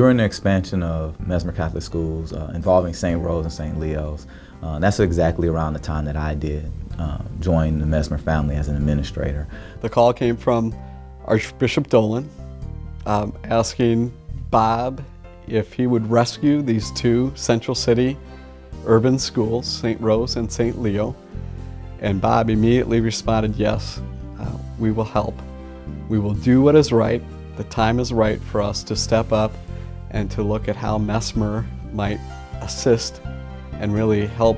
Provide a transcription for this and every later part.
During the expansion of Messmer Catholic Schools involving St. Rose and St. Leo's, that's exactly around the time that I did join the Messmer family as an administrator. The call came from Archbishop Dolan asking Bob if he would rescue these two Central City urban schools, St. Rose and St. Leo. And Bob immediately responded, yes, we will help. We will do what is right. The time is right for us to step up and to look at how Messmer might assist and really help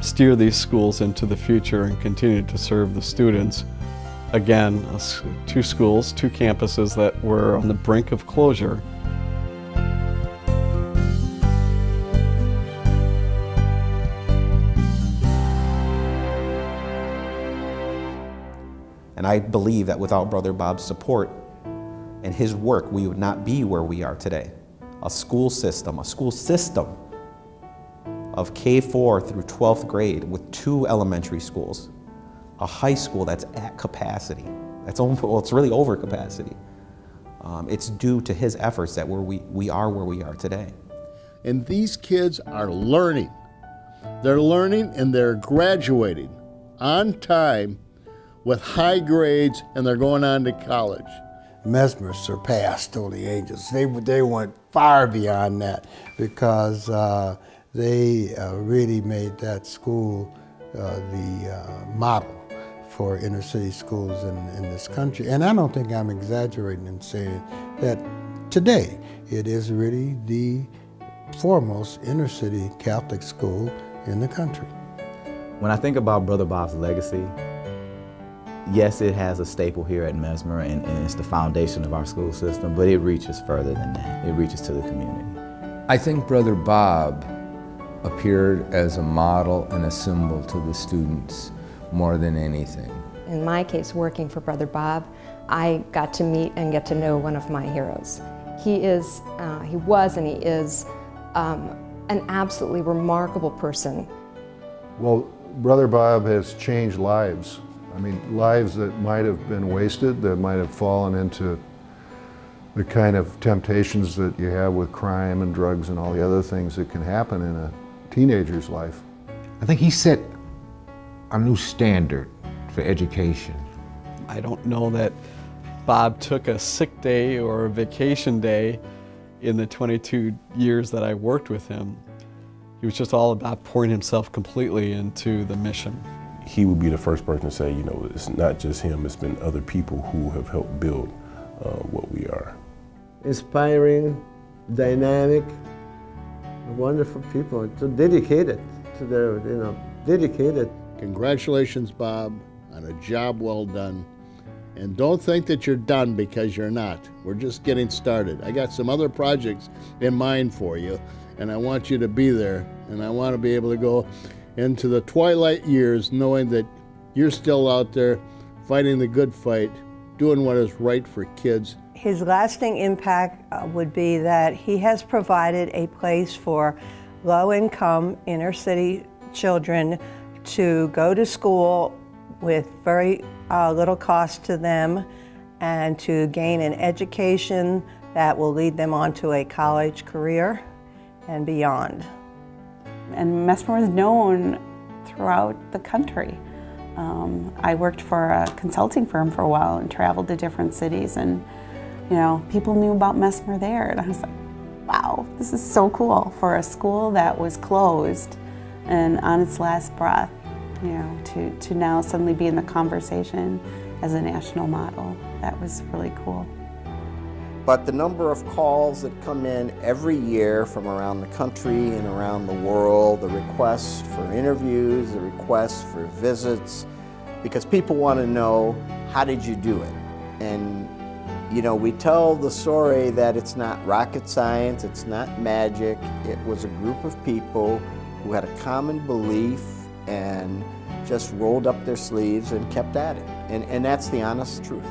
steer these schools into the future and continue to serve the students. Again, two schools, two campuses that were on the brink of closure. And I believe that without Brother Bob's support and his work, we would not be where we are today. A school system of K-4 through 12th grade with 2 elementary schools, a high school that's at capacity. Well, it's really over capacity. It's due to his efforts that we are where we are today. And these kids are learning. They're learning and they're graduating on time with high grades, and they're going on to college. Messmer surpassed Holy Angels. They went far beyond that because they really made that school the model for inner city schools in this country. And I don't think I'm exaggerating in saying that today it is really the foremost inner city Catholic school in the country. When I think about Brother Bob's legacy, yes, it has a staple here at Messmer, and it's the foundation of our school system, but it reaches further than that. It reaches to the community. I think Brother Bob appeared as a model and a symbol to the students more than anything. In my case, working for Brother Bob, I got to meet and get to know one of my heroes. He was and he is an absolutely remarkable person. Well, Brother Bob has changed lives. I mean, lives that might have been wasted, that might have fallen into the kind of temptations that you have with crime and drugs and all the other things that can happen in a teenager's life. I think he set a new standard for education. I don't know that Bob took a sick day or a vacation day in the 22 years that I worked with him. He was just all about pouring himself completely into the mission. He would be the first person to say, you know, it's not just him, it's been other people who have helped build what we are. Inspiring, dynamic, wonderful people, so dedicated to their, dedicated. Congratulations, Bob, on a job well done. And don't think that you're done, because you're not. We're just getting started. I got some other projects in mind for you, and I want you to be there, and I want to be able to go into the twilight years knowing that you're still out there fighting the good fight, doing what is right for kids. His lasting impact would be that he has provided a place for low-income inner city children to go to school with very little cost to them and to gain an education that will lead them on to a college career and beyond. And Messmer was known throughout the country. I worked for a consulting firm for a while and traveled to different cities, and people knew about Messmer there, and I was like, wow, this is so cool for a school that was closed and on its last breath, to now suddenly be in the conversation as a national model. That was really cool. But the number of calls that come in every year from around the country and around the world, the requests for interviews, the requests for visits, because people want to know, how did you do it? And we tell the story that it's not rocket science, it's not magic. It was a group of people who had a common belief and just rolled up their sleeves and kept at it. And that's the honest truth.